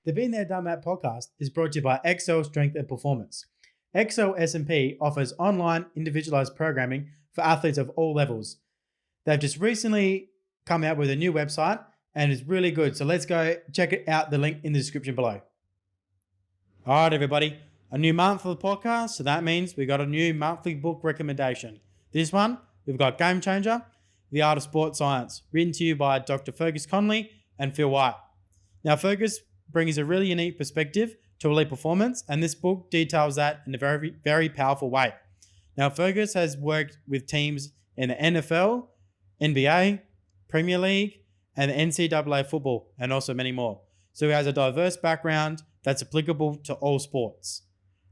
The Been There Done That podcast is brought to you by Excel Strength and Performance. Excel S&P offers online individualized programming for athletes of all levels. They've just recently come out with a new website and it's really good. So let's go check it out. The link in the description below. All right, everybody. A new month for the podcast. So that means we got a new monthly book recommendation. This one, we've got Game Changer, The Art of Sports Science, written to you by Dr. Fergus Conley and Phil White. Now, Fergus brings a really unique perspective to elite performance, and this book details that in a very, very powerful way. Now, Fergus has worked with teams in the NFL, NBA, Premier League, and the NCAA football, and also many more. So he has a diverse background that's applicable to all sports.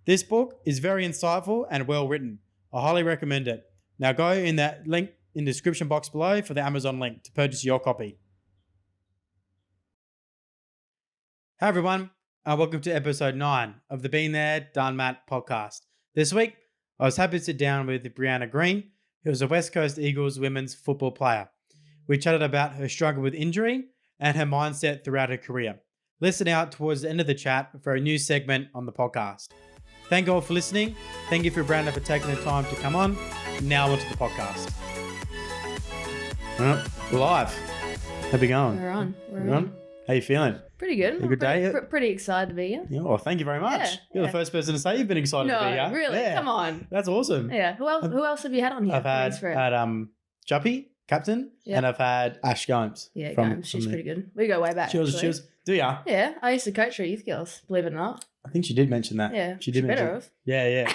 This book is very insightful and well written. I highly recommend it. Now go in that link in the description box below for the Amazon link to purchase your copy. Hi everyone, and welcome to episode 9 of the Been There, Done That podcast. This week, I was happy to sit down with Brianna Green, who is a West Coast Eagles women's football player. We chatted about her struggle with injury and her mindset throughout her career. Listen out towards the end of the chat for a new segment on the podcast. Thank you all for listening. Thank you for Brianna for taking the time to come on. Now onto the podcast. Well, we're live. How we going? We're on. How you feeling? Pretty good. A good day? Pretty excited to be here. Yeah, well, thank you very much. You're the first person to say you've been excited to be here. No, really? Yeah. Come on. That's awesome. Yeah. Who else have you had on here? I've had Juppy, captain, and I've had Ash Gomes. Yeah, Gomes. She's pretty good. We go way back. She was. Do ya? Yeah, I used to coach her youth girls, believe it or not. I think she did mention that. Yeah, she did mention. Better have. Yeah.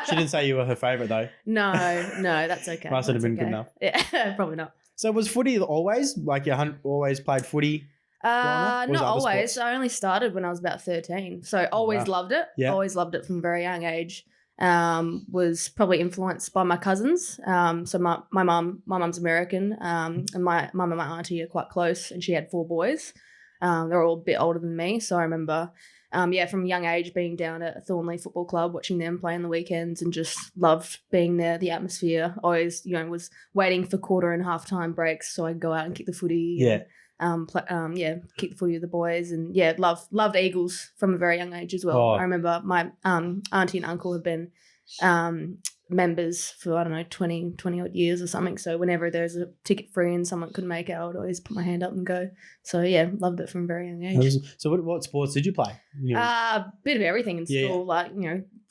She didn't say you were her favourite though. No, that's okay. Must have been good enough. Yeah, probably not. So was footy always like you always played footy? Not always. I only started when I was about 13. So always loved it. Yeah. Always loved it from a very young age. Was probably influenced by my cousins. So my mum's American, and my mum and my auntie are quite close, and she had 4 boys. They're all a bit older than me. So I remember, from a young age being down at Thornley Football Club, watching them play on the weekends and just loved being there, the atmosphere. Always, was waiting for quarter and halftime breaks so I could go out and kick the footy. Yeah. Kick the footy with the boys, and loved Eagles from a very young age as well. Oh. I remember my auntie and uncle have been members for 20 odd years or something. So whenever there's a ticket free and someone couldn't make it, I would always put my hand up and go. So yeah, loved it from a very young age. So what sports did you play? Bit of everything in school. Like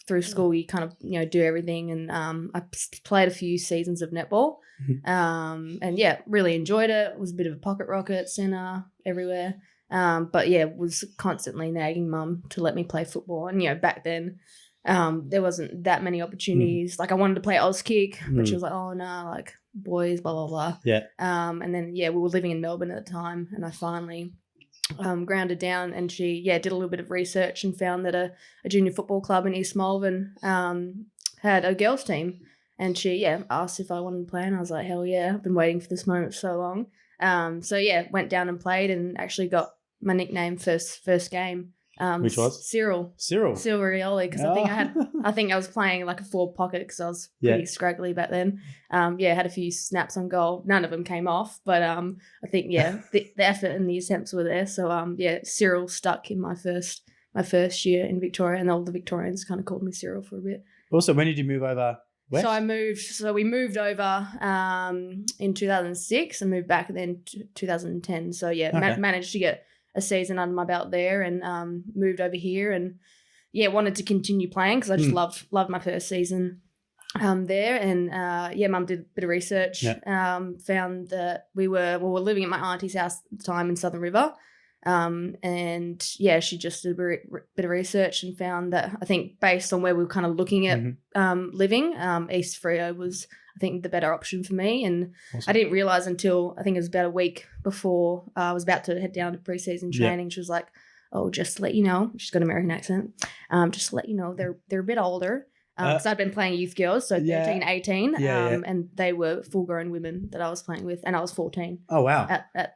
through school you kind of do everything, and I played a few seasons of netball. And really enjoyed it. Was a bit of a pocket rocket, centre, everywhere. But was constantly nagging mum to let me play football. And back then there wasn't that many opportunities. Like I wanted to play Auskick, but she was like, oh no, like boys, blah blah blah. Yeah. And then we were living in Melbourne at the time, and I finally grounded down, and she did a little bit of research and found that a junior football club in East Malvern had a girls team. And she, asked if I wanted to play, and I was like, hell yeah, I've been waiting for this moment for so long. Went down and played, and actually got my nickname first game. Which was? Cyril Rioli, because I think I was playing like a forward pocket because I was pretty scraggly back then. Had a few snaps on goal. None of them came off, but I think the effort and the attempts were there. So Cyril stuck in my first year in Victoria, and all the Victorians kind of called me Cyril for a bit. Also, when did you move over? West? So we moved over in 2006 and moved back then 2010. So managed to get a season under my belt there, and moved over here, and wanted to continue playing because I just loved my first season there. And mum did a bit of research, found that we were living at my auntie's house at the time in Southern River. She just did a bit of research and found that I think based on where we were kind of looking at living, East Freo was I think the better option for me. And awesome. I didn't realise until I think it was about a week before I was about to head down to pre-season training. She was like, oh, just to let you know, she's got an American accent, just to let you know they're a bit older. Because I'd been playing youth girls, so 13, 18, and they were full-grown women that I was playing with, and I was 14. Oh, wow. At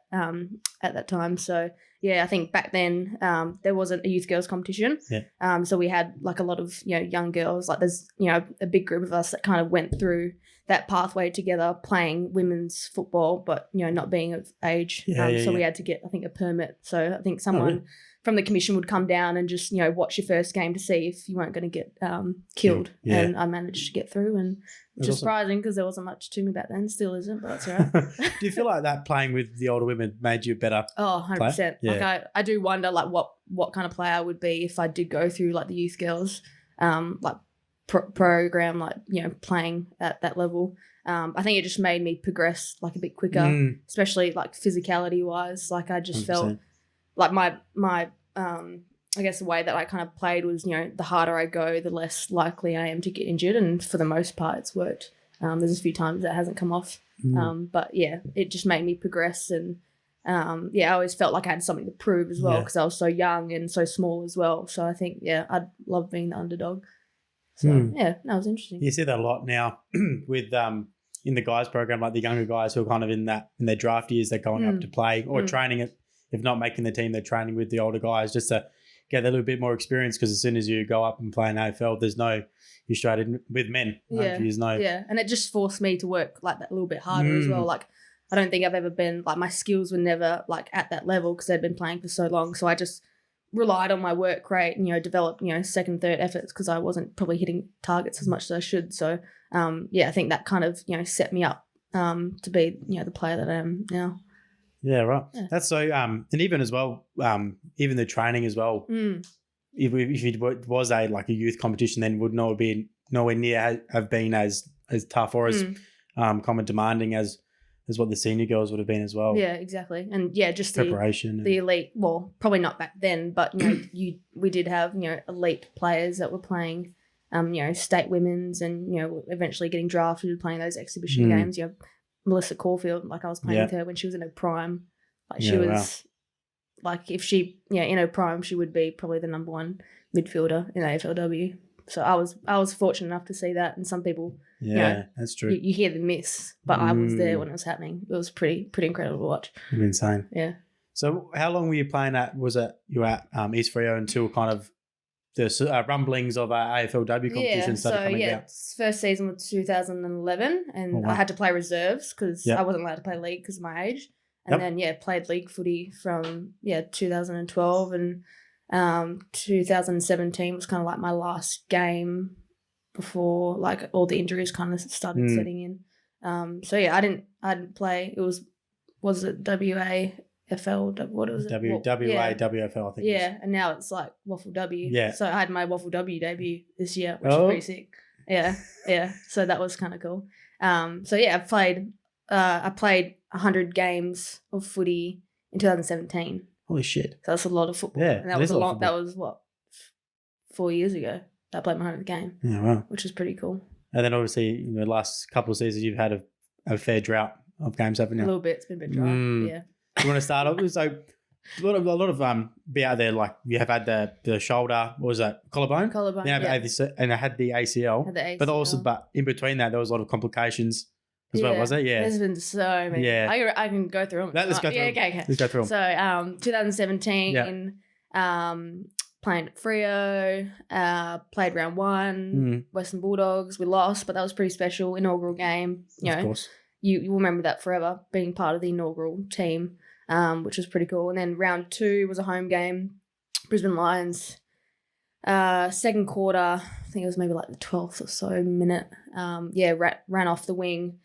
that time. So, I think back then there wasn't a youth girls competition. Yeah. So we had like a lot of, young girls. Like there's, a big group of us that kind of went through that pathway together playing women's football, but, not being of age. So we had to get, I think, a permit. So I think someone from the commission would come down and just, watch your first game to see if you weren't going to get killed. Yeah. And I managed to get through, and which is surprising because there wasn't much to me back then. Still isn't, but that's all right. Do you feel like that playing with the older women made you a better 100%. player? Yeah. Like I do wonder like what kind of player I would be if I did go through like the youth girls like program, like, playing at that level. I think it just made me progress like a bit quicker, especially like physicality wise. Like I just 100%. Felt like my I guess the way that I kind of played was, the harder I go, the less likely I am to get injured. And for the most part, it's worked. There's a few times that hasn't come off. But yeah, it just made me progress. And I always felt like I had something to prove as well because I was so young and so small as well. So I think, I'd love being the underdog. So that was interesting. You see that a lot now with in the guys program, like the younger guys who are kind of in their draft years, they're going up to play or training it. If not making the team, they're training with the older guys just to get a little bit more experience, because as soon as you go up and play in AFL, you're straight in with men. And it just forced me to work like that a little bit harder as well. Like I don't think I've ever been like, my skills were never like at that level because I'd been playing for so long. So I just relied on my work rate and, developed, second, third efforts because I wasn't probably hitting targets as much as I should. So, I think that kind of, set me up to be, the player that I am now. Yeah, right. Yeah. That's so, and even as well, even the training as well, if it was a youth competition, then would nowhere near have been as tough or as common demanding as what the senior girls would have been as well. Yeah, exactly. And just preparation, the elite. Well, probably not back then, but we did have elite players that were playing, state women's, and eventually getting drafted and playing those exhibition games. Melissa Caulfield, like I was playing with her when she was in her prime. Like she was, like if she in her prime, she would be probably the number one midfielder in AFLW. So I was fortunate enough to see that, and some people. Yeah, that's true. You hear the myths, but I was there when it was happening. It was pretty incredible to watch. Insane. Yeah. So how long were you playing at? Was it you were at East Freo until kind of the rumblings of AFLW competition started coming out? First season was 2011, and I had to play reserves because I wasn't allowed to play league because of my age. And then played league footy from 2012, and 2017 was kind of like my last game before like all the injuries kind of started setting in. I didn't play. It was it WAFL? What was it? WAWFL, I think. Yeah, and now it's like Waffle W. Yeah. So I had my Waffle W debut this year, which is pretty sick. Yeah. So that was kind of cool. I played 100 games of footy in 2017. Holy shit! So that's a lot of football. Yeah, and that was a lot. That was 4 years ago. I played my 100th game. Yeah, wow. Which is pretty cool. And then obviously, the last couple of seasons, you've had a fair drought of games, haven't you? A little bit. It's been a bit dry. Yeah. You want to start off? So a lot of be out there, like you have had the shoulder, what was that, collarbone? Collarbone, and I had the ACL. But in between that, there was a lot of complications as well, was it? Yeah. There's been so many. Yeah. I can go through them. Let's go through them. Okay. Let's go through them. So 2017, playing at Freo, played round 1, Western Bulldogs. We lost, but that was pretty special. Inaugural game. Of course. You remember that forever, being part of the inaugural team, which was pretty cool. And then round 2 was a home game, Brisbane Lions. Second quarter, I think it was maybe like the 12th or so minute. Ran off the wing.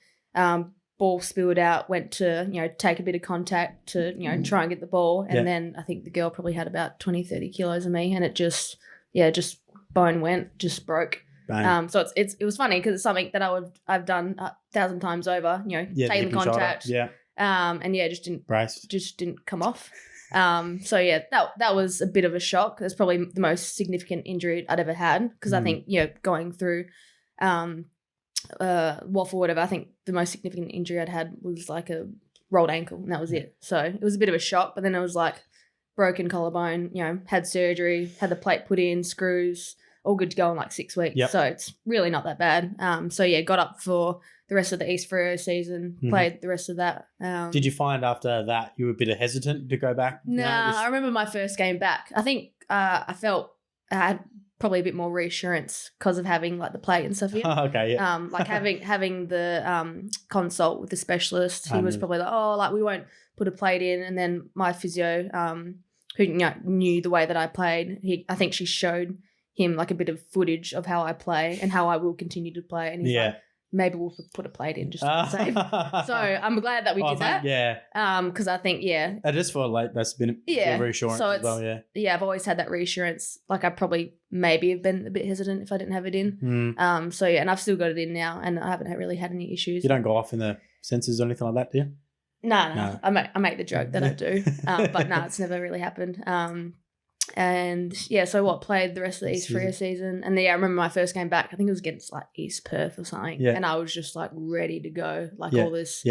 Ball spilled out, went to, take a bit of contact to, try and get the ball. And then I think the girl probably had about 20, 30 kilos of me, and it just bone went, just broke. So it was funny because it's something that I've done 1,000 times over, taking contact. Just didn't come off. That was a bit of a shock. That's probably the most significant injury I'd ever had, because I think, going through waffle, whatever, I think the most significant injury I'd had was like a rolled ankle, and that was it. So it was a bit of a shock, but then it was like broken collarbone, had surgery, had the plate put in, screws, all good to go in like 6 weeks. Yep. So it's really not that bad. Got up for the rest of the East Freo season, played the rest of that. Did you find after that you were a bit hesitant to go back? Nah, I remember my first game back. I think I felt I had probably a bit more reassurance because of having like the plate and stuff in. Okay, yeah. Like having the consult with the specialist, he was probably like, oh, like we won't put a plate in. And then my physio, who knew the way that I played, I think she showed him like a bit of footage of how I play and how I will continue to play. And he's like, maybe we'll put a plate in just to be safe. So I'm glad that we did that. Yeah. Because I think, I just feel like that's been a reassurance as well, Yeah, I've always had that reassurance. Like I probably maybe have been a bit hesitant if I didn't have it in. So yeah, and I've still got it in now and I haven't really had any issues. You don't go off in the sensors or anything like that, do you? No. I make the joke that I do. But no, it's never really happened. And yeah, so played the rest of the East Freo season. And I remember my first game back, I think it was against like East Perth or something. Yeah. And I was just like ready to go. Like all this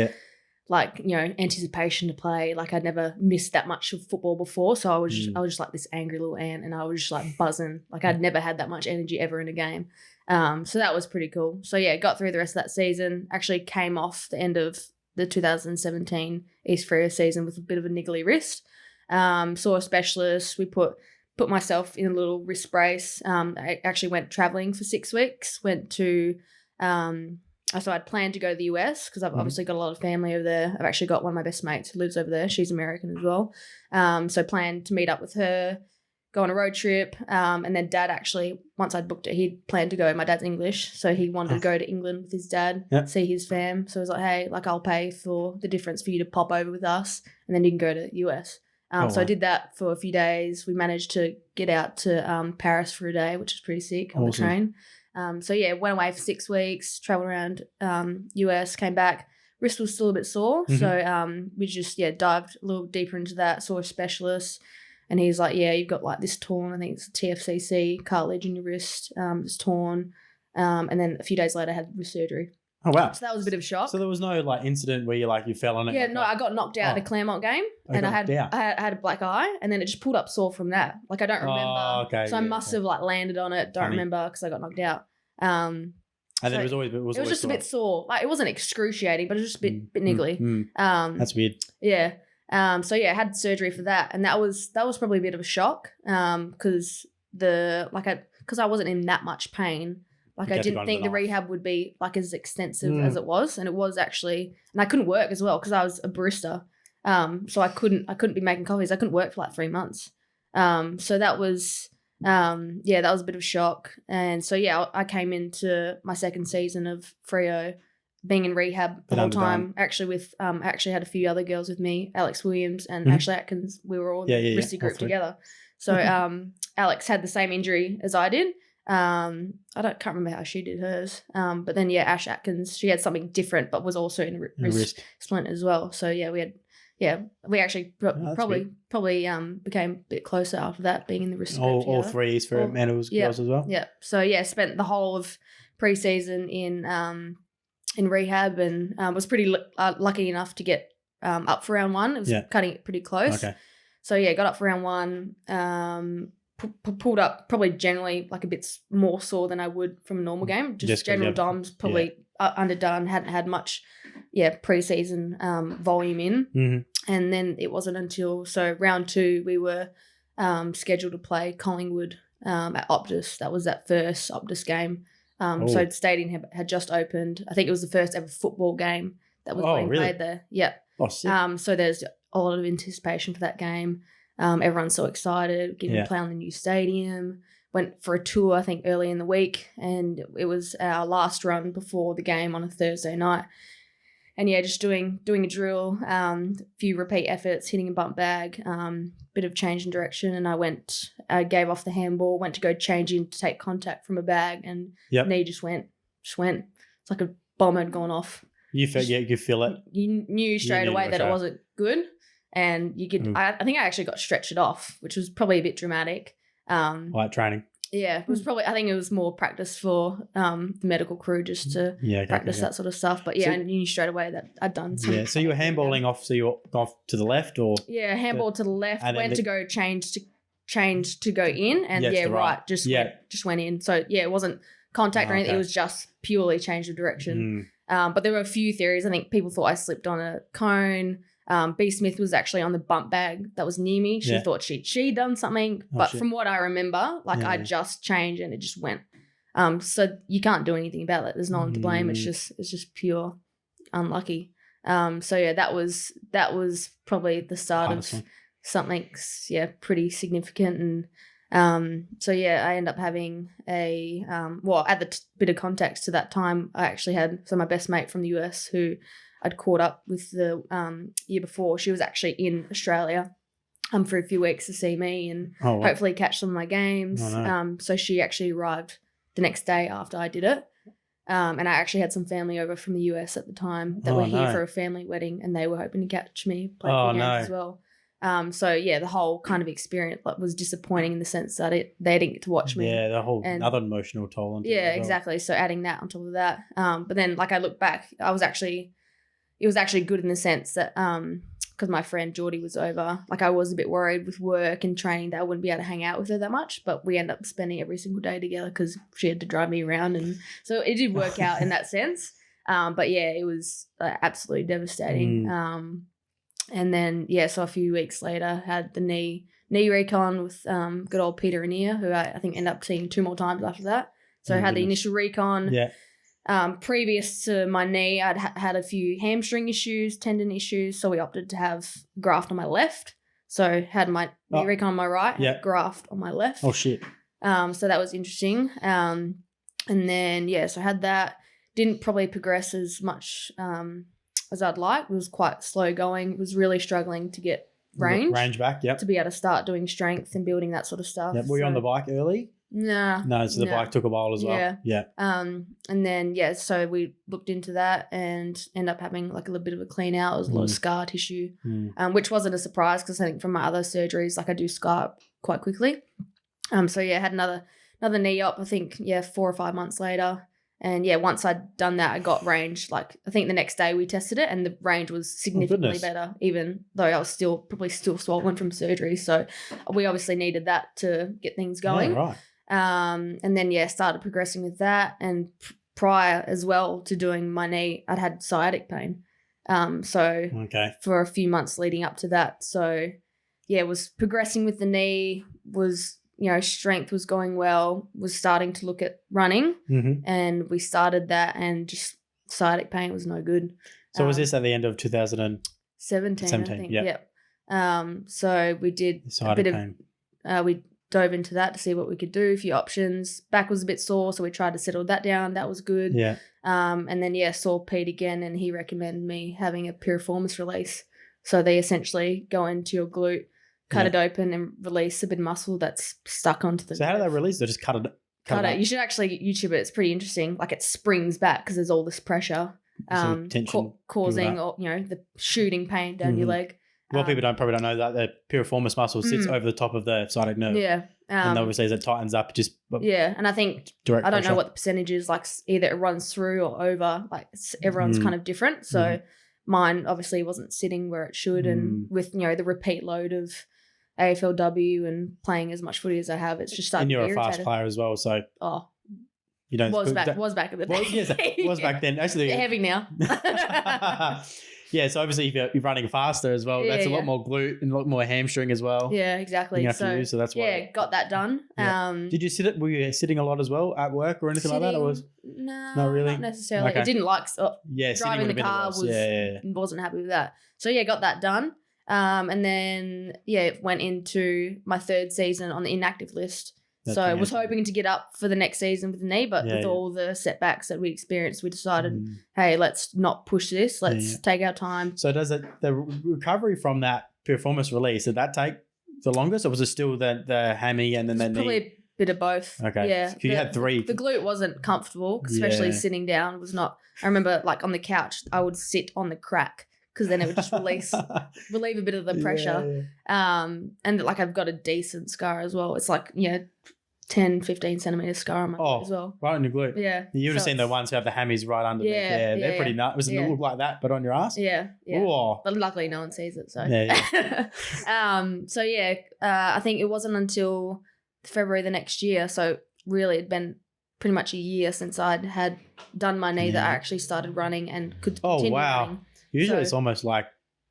like, anticipation to play. Like I'd never missed that much of football before. So I was just like this angry little ant and I was just like buzzing. Like I'd never had that much energy ever in a game. So that was pretty cool. So yeah, got through the rest of that season. Actually came off the end of the 2017 East Freo season with a bit of a niggly wrist. Saw a specialist. We put myself in a little wrist brace. I actually went traveling for 6 weeks. Went to, so I'd planned to go to the US because I've obviously got a lot of family over there. I've actually got one of my best mates who lives over there. She's American as well. So planned to meet up with her, go on a road trip. And then Dad actually, once I'd booked it, he'd planned to go. My dad's English, so he wanted to go to England with his dad, see his fam. So I was like, hey, like I'll pay for the difference for you to pop over with us, and then you can go to the US. So I did that for a few days. We managed to get out to Paris for a day, which is pretty sick on the train. So yeah, went away for 6 weeks, traveled around US, came back. Wrist was still a bit sore. So we just, dived a little deeper into that, saw a specialist. And he's like, yeah, you've got like this torn, I think it's a TFCC, cartilage in your wrist. It's torn. And then a few days later I had wrist surgery. Oh, wow. So that was a bit of a shock. So there was no like incident where you fell on it? Yeah, no, I got knocked out at a Claremont game and I had a black eye and then it just pulled up sore from that. Like I don't remember. Oh, okay. So I must have like landed on it. Don't remember because I got knocked out. And then it was just a bit sore. Like it wasn't excruciating, but it was just a bit niggly. That's weird. Yeah. So yeah, I had surgery for that, and that was probably a bit of a shock. Because I wasn't in that much pain. Like I didn't think the rehab would be like as extensive as it was, and it was actually. And I couldn't work as well because I was a barista. So I couldn't be making coffees. I couldn't work for like 3 months. So that was that was a bit of a shock. And so yeah, I came into my second season of Freo being in rehab the whole time. Actually with actually had a few other girls with me, Alex Williams and Ashley Atkins. We were all in the Risty group together. So Alex had the same injury as I did. Can't remember how she did hers. But then Ash Atkins, she had something different, but was also in wrist splint as well. So we actually probably became a bit closer after that, being in the wrist. All three East Fremantle girls as well. Yeah. So spent the whole of pre-season in rehab and was pretty lucky enough to get up for round one. It was cutting it pretty close. Okay. So got up for round one. Pulled up probably generally like a bit more sore than I would from a normal game. Just general DOMs probably underdone, hadn't had much pre-season volume in. And then it wasn't until round two we were scheduled to play Collingwood at Optus. That was that first Optus game. So the stadium had just opened. I think it was the first ever football game that was being played there. Yeah. Oh, sick. So there's a lot of anticipation for that game. Everyone's so excited, getting to play on the new stadium. Went for a tour, I think, early in the week, and it was our last run before the game on a Thursday night. And just doing a drill, a few repeat efforts, hitting a bump bag, bit of change in direction, and I gave off the handball, went to go change in to take contact from a bag, and knee just went. It's like a bomb had gone off. You felt, you could feel it. You knew straight away that it wasn't good. And you could, I think I actually got stretched it off, which was probably a bit dramatic. Like training. Yeah, it was probably, I think it was more practice for the medical crew just to practice that sort of stuff. But I knew straight away that I'd done some. Yeah, so you were handballing off, so you were off to the left or? Yeah, handball to the left, went to go change to go in and just went in. So it wasn't contact or anything, it was just purely change of direction. But there were a few theories. I think people thought I slipped on a cone. B. Smith was actually on the bump bag that was near me. She thought she'd done something. But from what I remember, I just changed and it just went. So you can't do anything about it. There's no one to blame. It's just pure unlucky. That was probably the start of something pretty significant. And I ended up having a at the bit of context to that time, I actually had my best mate from the US who I'd caught up with the year before. She was actually in Australia for a few weeks to see me and hopefully catch some of my games. So she actually arrived the next day after I did it. And I actually had some family over from the US at the time that were here for a family wedding, and they were hoping to catch me play games as well. The whole kind of experience was disappointing in the sense that they didn't get to watch me. Yeah, the whole another emotional toll on it. Yeah, exactly. So adding that on top of that. But then I look back, it was actually good in the sense that because my friend Geordie was over, I was a bit worried with work and training that I wouldn't be able to hang out with her that much, but we ended up spending every single day together because she had to drive me around, and so it did work out in that sense. But it was absolutely devastating. And then so a few weeks later had the knee recon with good old Peter Anea, who I think ended up seeing 2 more times after that. So I had the initial recon. Yeah. Previous to my knee, I'd had a few hamstring issues, tendon issues, so we opted to have graft on my left. So had my knee recon on my right, had graft on my left. Oh shit. So that was interesting. And then so I had that. Didn't probably progress as much as I'd like. It was quite slow going. Was really struggling to get range back. Yep. To be able to start doing strength and building that sort of stuff. Yep. Were you on the bike early? No. So the bike took a while as well. Yeah. And then so we looked into that and ended up having a little bit of a clean out. It was a lot of scar tissue, which wasn't a surprise because I think from my other surgeries, I do scar up quite quickly. Had another knee op. I think 4 or 5 months later. And once I'd done that, I got range. I think the next day we tested it, and the range was significantly better, even though I was probably still swollen from surgery. So we obviously needed that to get things going. Yeah, right. And then started progressing with that. And prior as well to doing my knee, I'd had sciatic pain. For a few months leading up to that. So was progressing with the knee, was strength was going well, was starting to look at running, and we started that, and just sciatic pain was no good. So was this at the end of 2017? I think. Yeah. So we did a bit of, we dove into that to see what we could do, a few options. Back was a bit sore, so we tried to settle that down. That was good. Yeah. And then, saw Pete again, and he recommended me having a piriformis release. So they essentially go into your glute, cut it open and release a bit of muscle that's stuck onto the. So how do they release? They just cut it. Cut it. You should actually YouTube it. It's pretty interesting. It springs back because there's all this pressure, causing the shooting pain down your leg. Well, people probably don't know that the piriformis muscle sits over the top of the sciatic nerve. Yeah. And obviously as it tightens up, and I think I don't know what the percentage is. Either it runs through or over. Everyone's kind of different. So mine obviously wasn't sitting where it should, and with the repeat load of AFLW and playing as much footy as I have, it's just starting. And you're to a fast player as well, so you don't was back at the day. Yes, was back then. Actually, they're heavy now. Yeah, so obviously if you're running faster as well, that's a lot more glute and a lot more hamstring as well. Yeah, exactly. So that's why. Yeah, got that done. Yeah. Did you were you sitting a lot as well at work or anything like that? Or No, not really? Not necessarily. Okay. It didn't driving the car wasn't happy with that. So got that done. And then went into my 3rd season on the inactive list. So I was hoping to get up for the next season with the knee, but with all the setbacks that we experienced, we decided, hey, let's not push this. Let's take our time. So does the recovery from that piriformis release, did that take the longest, or was it still the hammy and then the knee? Probably a bit of both. Okay. Yeah. So you had 3. The glute wasn't comfortable, especially sitting down was not. I remember on the couch, I would sit on the crack because then it would just relieve a bit of the pressure. Yeah. And I've got a decent scar as well. It's 10, 15 centimetres scar on my glute as well. Right on your glute. Yeah. You would have seen the ones who have the hammies right underneath. Yeah, they're pretty nuts. Does it look like that, but on your ass? Yeah. Ooh. But luckily no one sees it, so. Yeah. I think it wasn't until February the next year, so really it'd been pretty much a year since I'd had done my knee that I actually started running and could continue running. Usually it's almost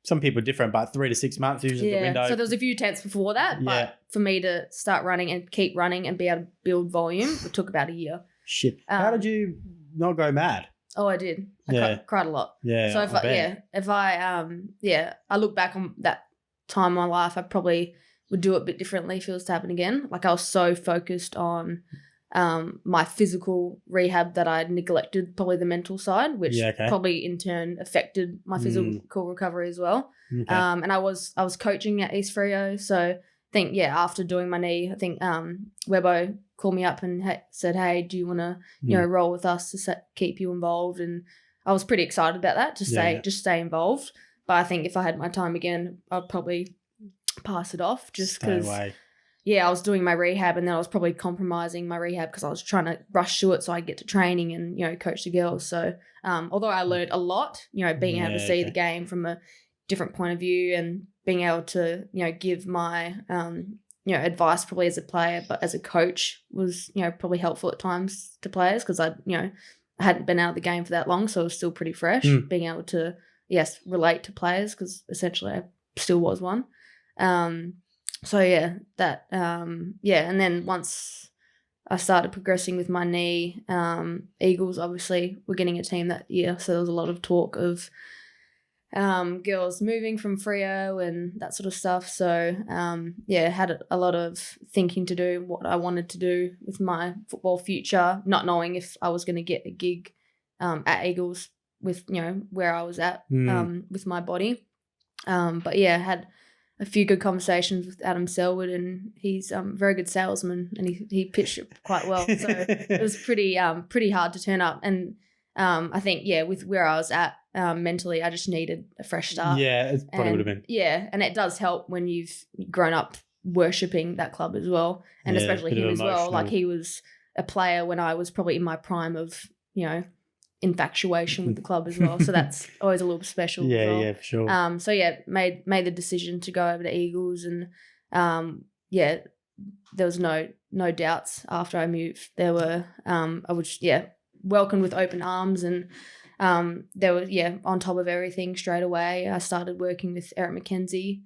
some people are different, but 3 to 6 months usually the window. So there was a few attempts before that, but for me to start running and keep running and be able to build volume, it took about a year. Shit. How did you not go mad? Oh, I did. I cried a lot. Yeah. So if I look back on that time in my life, I probably would do it a bit differently if it was to happen again. Like I was so focused on my physical rehab that I neglected probably the mental side, which probably in turn affected my physical recovery as well. Okay. And I was coaching at East Freo, so I think after doing my knee, I think Webbo called me up and said, "Hey, do you want to roll with us to keep you involved?" And I was pretty excited about that to stay involved. But I think if I had my time again, I'd probably pass it off just because. I was doing my rehab and then I was probably compromising my rehab because I was trying to rush through it so I get to training and, coach the girls. So although I learned a lot, being able to see the game from a different point of view and being able to, give my, advice probably as a player, but as a coach was, probably helpful at times to players because I hadn't been out of the game for that long. So it was still pretty fresh being able to, relate to players because essentially I still was one. And then once I started progressing with my knee, Eagles obviously were getting a team that year, so there was a lot of talk of girls moving from Freo and that sort of stuff. So had a lot of thinking to do what I wanted to do with my football future, not knowing if I was going to get a gig at Eagles with where I was at with my body. Had a few good conversations with Adam Selwood, and he's a very good salesman, and he pitched it quite well. So it was pretty hard to turn up. And I think with where I was at mentally, I just needed a fresh start. Yeah, it probably would have been. Yeah, and it does help when you've grown up worshipping that club as well, and especially him as well. Like he was a player when I was probably in my prime of infatuation with the club as well, so that's always a little special. For sure. Made the decision to go over to Eagles, and there was no doubts after I moved. There were I was welcomed with open arms, and there was on top of everything straight away. I started working with Eric McKenzie,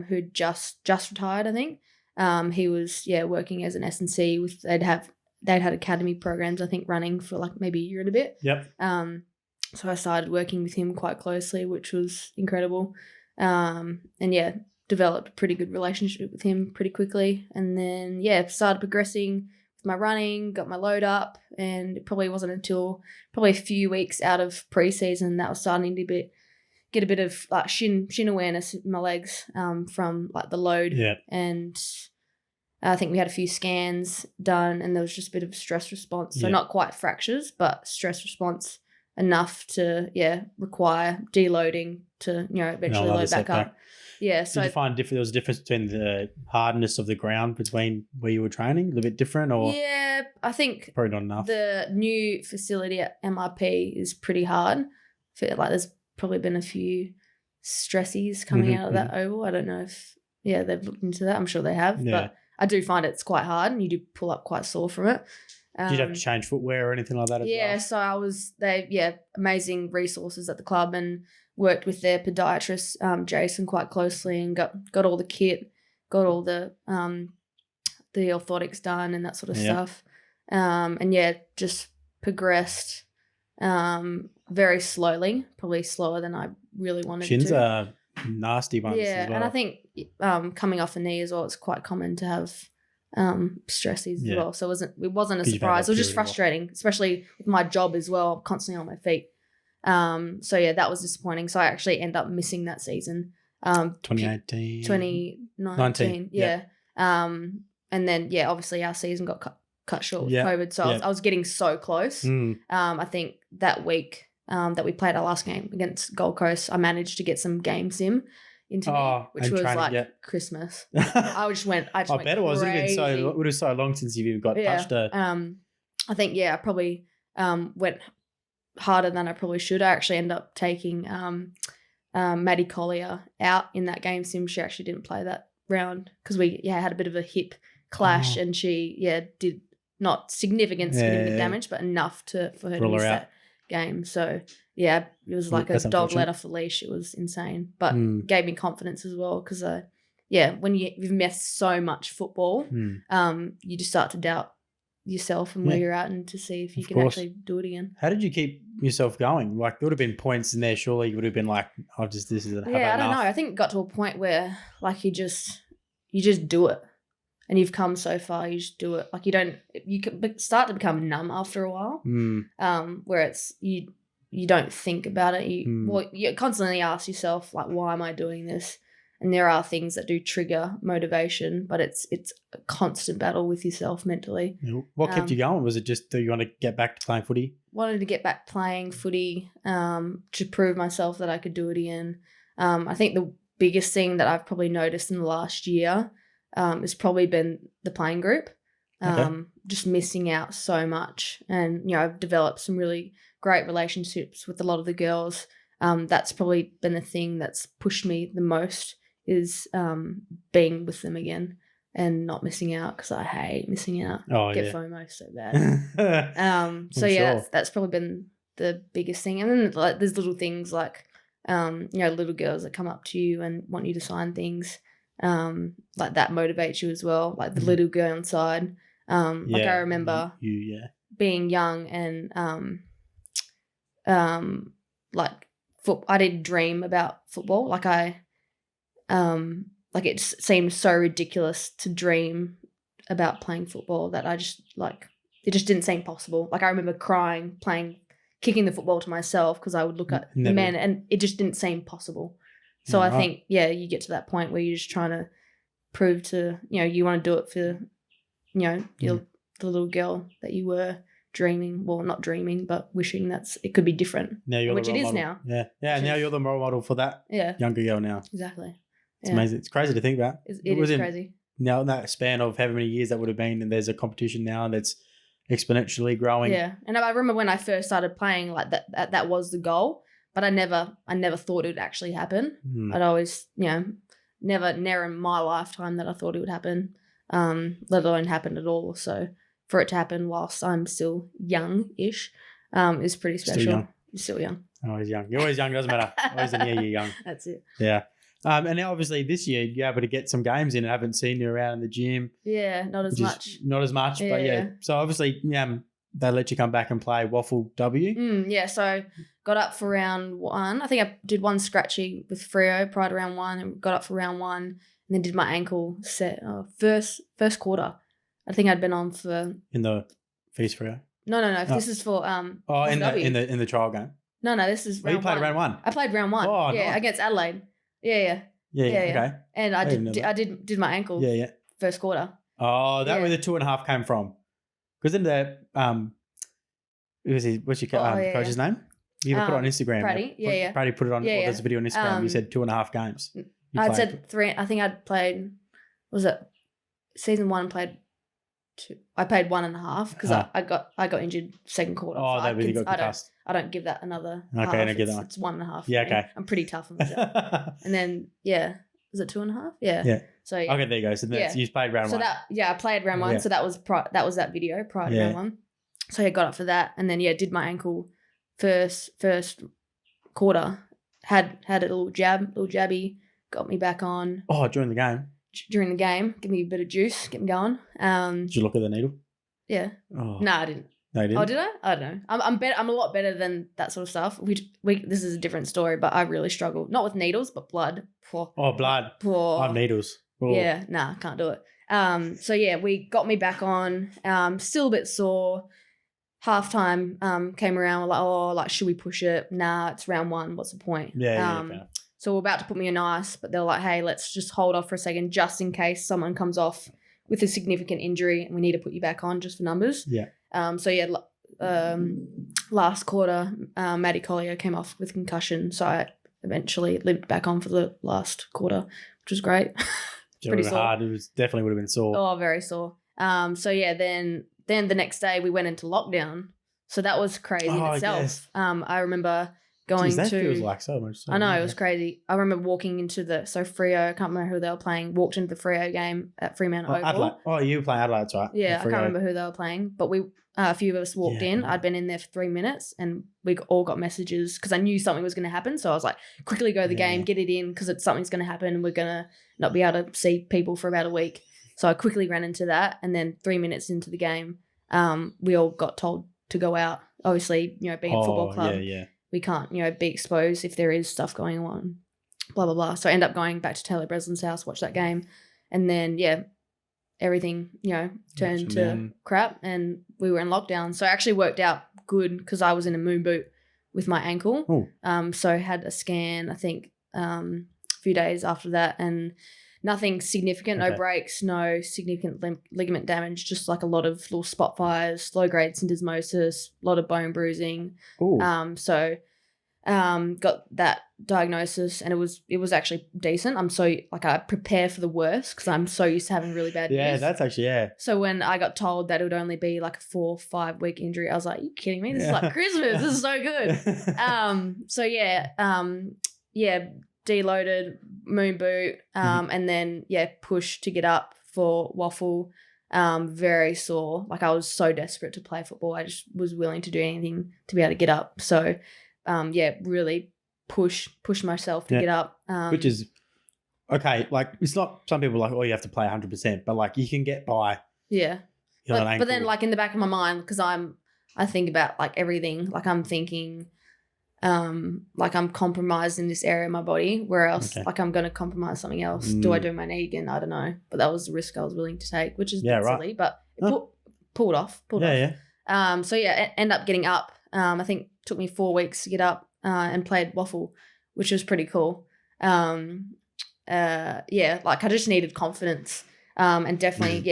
who'd just retired, I think. He was working as an S&C with they'd had academy programs, I think, running for like maybe a year and a bit. So I started working with him quite closely, which was incredible. Developed a pretty good relationship with him pretty quickly. And then, started progressing with my running, got my load up, and it probably wasn't until probably a few weeks out of preseason that I was starting to get a bit of like shin awareness in my legs from like the load. And I think we had a few scans done, and there was just a bit of a stress response. So not quite fractures, but stress response enough to require deloading to eventually load back up. Yeah. So did you find there was a difference between the hardness of the ground between where you were training, a little bit different, or? Yeah, I think probably not enough. The new facility at MRP is pretty hard. I feel like there's probably been a few stressies coming out of that oval. I don't know if they've looked into that. I'm sure they have, but I do find it's quite hard, and you do pull up quite sore from it. Did you have to change footwear or anything like that as well? Yeah, so amazing resources at the club, and worked with their podiatrist, Jason, quite closely, and got all the kit, got all the orthotics done and that sort of stuff. Just progressed very slowly, probably slower than I really wanted to. Shins are nasty ones as well. And I think coming off a knee as well, it's quite common to have stresses as well. So it wasn't a surprise. It was just frustrating, especially with my job as well, constantly on my feet. That was disappointing. So I actually ended up missing that season. 2018. 2019. Yeah. And then obviously our season got cut short with COVID. So I was getting so close. I think that week that we played our last game against Gold Coast, I managed to get some game sim into me, which was like Christmas. I bet it was. It would have so long since you got touched. I think I probably went harder than I probably should. I actually ended up taking Maddie Collier out in that game sim. She actually didn't play that round because we had a bit of a hip clash, and she did not significant damage, but enough for her to miss that game. So it was like a dog let off the leash. It was insane, but gave me confidence as well because, when you've missed so much football, you just start to doubt yourself and where you're at and to see if you can actually do it again. How did you keep yourself going? Like, there would have been points in there, surely you would have been like, this isn't enough. I don't know. I think it got to a point where like you just do it. And you've come so far, you just do it. Like you can start to become numb after a while, where it's you don't think about it. You constantly ask yourself like, why am I doing this? And there are things that do trigger motivation, but it's a constant battle with yourself mentally. What kept you going? Was it just that you want to get back to playing footy? Wanted to get back playing footy to prove myself that I could do it again. I think the biggest thing that I've probably noticed in the last year has probably been the playing group. Just missing out so much. And, I've developed some really great relationships with a lot of the girls. That's probably been the thing that's pushed me the most is being with them again and not missing out because I hate missing out. Get FOMO so bad. That's probably been the biggest thing. And then like there's little things like, little girls that come up to you and want you to sign things. Like that motivates you as well. Like the little girl inside. Like I remember being young and I didn't dream about football. Like it seemed so ridiculous to dream about playing football that I just it just didn't seem possible. Like I remember crying, kicking the football to myself because I would look at the men and it just didn't seem possible. So I think, you get to that point where you're just trying to prove to, you want to do it for, the little girl that you were dreaming, well, not dreaming, but wishing it could be different, which it is now. Yeah. Yeah. And now you're the role model for that younger girl now. Exactly. It's amazing. It's crazy to think about. It is crazy. Now in that span of however many years that would have been, and there's a competition now that's exponentially growing. Yeah. And I remember when I first started playing, like that was the goal. But I never thought it would actually happen. I'd always, never in my lifetime that I thought it would happen, let alone happen at all. So for it to happen whilst I'm still young-ish is pretty special. You're still young. Always young. You're always young, doesn't matter. Always in you're young. That's it. Yeah. And now obviously this year you're able to get some games in. I haven't seen you around in the gym. Yeah, not as much. Not as much, but yeah. So obviously, they let you come back and play Waffle W. So got up for round one. I think I did one scratchy with Freo prior to round one and got up for round one and then did my ankle set first quarter. I think I'd been on for in the Feast Freo. No. This is for in the trial game. No, this is round you played one. round one. I played round one. Oh, nice. Against Adelaide. Yeah. Okay. And I did my ankle. Yeah. First quarter. Oh, that where the 2.5 came from. Because in the what's your coach's name? You put it on Instagram. Praddy, Praddy put it on. There's a video on Instagram. You said 2.5 games. I'd said 3. I think I'd played. Was it season 1? Played 2. I played 1.5 because I got injured second quarter. Oh, so that really got concussed. I don't give that another. Okay, half. I give that one. It's 1.5. Yeah, okay. I'm pretty tough on myself. And then is it 2.5? Yeah. Yeah. So okay, there you go. So you played round one. I played round one. So that was that video prior to round one. So I got up for that, and then did my ankle first quarter. Had a little jabby, got me back on. Oh, during the game. Give me a bit of juice, get me going. Did you look at the needle? Yeah. Oh. No, I didn't. No, you didn't? Oh, did I? I don't know. I'm a lot better than that sort of stuff. This is a different story, but I really struggle. Not with needles, but blood. Oh, blood. I'm needles. Oh. Yeah, nah, can't do it. We got me back on. Still a bit sore. Halftime came around. We're like, should we push it? Nah, it's round one. What's the point? Yeah. So we're about to put me on ice, but they're like, hey, let's just hold off for a second just in case someone comes off with a significant injury and we need to put you back on just for numbers. Yeah. Last quarter, Maddie Collier came off with concussion, so I eventually lived back on for the last quarter, which was great. Pretty sore. Hard. It was definitely would have been sore. Oh, very sore. Then the next day we went into lockdown, so that was crazy in itself. Yes. I remember going that to. feels like so much. I know, it was crazy. I remember walking into Freo, I can't remember who they were playing, walked into the Freo game at Fremantle Oval. Adelaide. Oh, you were playing Adelaide, that's right. Yeah, I can't remember who they were playing, but a few of us walked in. I'd been in there for 3 minutes and we all got messages because I knew something was going to happen. So I was like, quickly go to the game, get it in because something's going to happen and we're going to not be able to see people for about a week. So I quickly ran into that, and then 3 minutes into the game, we all got told to go out. Obviously, being a football club, we can't, be exposed if there is stuff going on, blah, blah, blah. So I end up going back to Taylor Breslin's house, watch that game. And then, everything, turned to crap and we were in lockdown. So it actually worked out good because I was in a moon boot with my ankle. So I had a scan, I think, a few days after that, and nothing significant, no breaks, no significant ligament damage, just like a lot of little spot fires, low-grade syndesmosis, a lot of bone bruising. Got that diagnosis and it was actually decent. I prepare for the worst because I'm so used to having really bad news. That's actually, So when I got told that it would only be like a 4 or 5 week injury, I was like, are you kidding me? This is like Christmas. This is so good. Deloaded, moon boot, and then, push to get up for waffle. Very sore. Like I was so desperate to play football. I just was willing to do anything to be able to get up. So, really push myself to get up. Which is, okay, like it's not, some people are like, oh, you have to play 100%, but like you can get by. Yeah. But then like in the back of my mind, because I think about like everything, like I'm thinking, like I'm compromised in this area of my body, where else like I'm going to compromise something else. Do I do my knee again? I don't know. But that was the risk I was willing to take, which is silly, but it pulled off. End up getting up. I think it took me 4 weeks to get up and played waffle, which was pretty cool. Like I just needed confidence and definitely,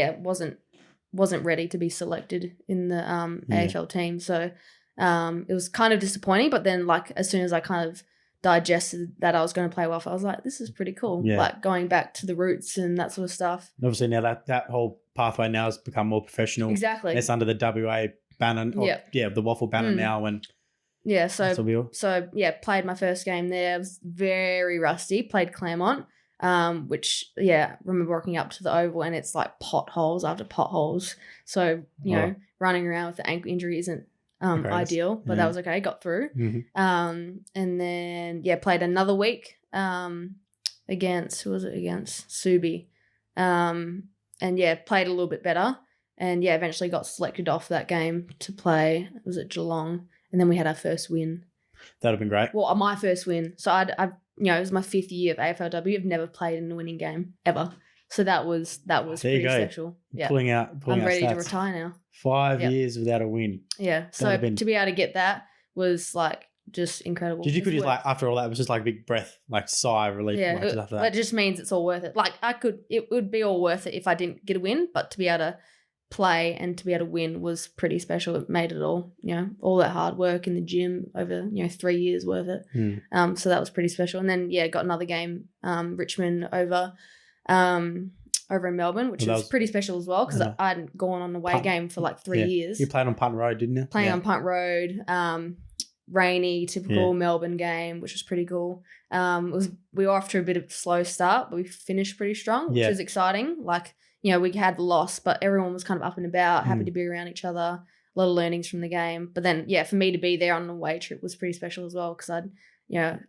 wasn't ready to be selected in the AFL team. So it was kind of disappointing, but then like as soon as I kind of digested that I was going to play waffle, I was like, this is pretty cool. Like going back to the roots and that sort of stuff. And obviously now that whole pathway now has become more professional. Exactly. It's under the WA banner, the waffle banner now. And played my first game there. I was very rusty. Played Claremont, which remember walking up to the Oval and it's like potholes after potholes. So running around with the ankle injury isn't ideal, but that was okay. Got through. And then played another week against Subi, and played a little bit better. And eventually got selected off that game to play. It was at Geelong, and then we had our first win. That'd have been great. Well, my first win. So it was my 5th year of AFLW. I've never played in a winning game ever. So that was pretty special. Yeah, pulling out. I'm ready stats. to retire now. 5 years without a win. Yeah. So to be able to get that was like just incredible. Did you could just like after all that, it was just like a big breath, like sigh of relief. Yeah, just after that. It just means it's all worth it. Like it would be all worth it if I didn't get a win, but to be able to play and to be able to win was pretty special. It made it all, all that hard work in the gym over, 3 years worth it. So that was pretty special. And then, got another game, Richmond over in Melbourne, which was pretty special as well because I hadn't gone on an away game for like 3 years. You played on Punt Road, didn't you? Playing on Punt Road, rainy, typical Melbourne game, which was pretty cool. We were off to a bit of a slow start, but we finished pretty strong, which was exciting. Like, we had the loss, but everyone was kind of up and about, happy to be around each other, a lot of learnings from the game. But then, for me to be there on an away trip was pretty special as well because I'd,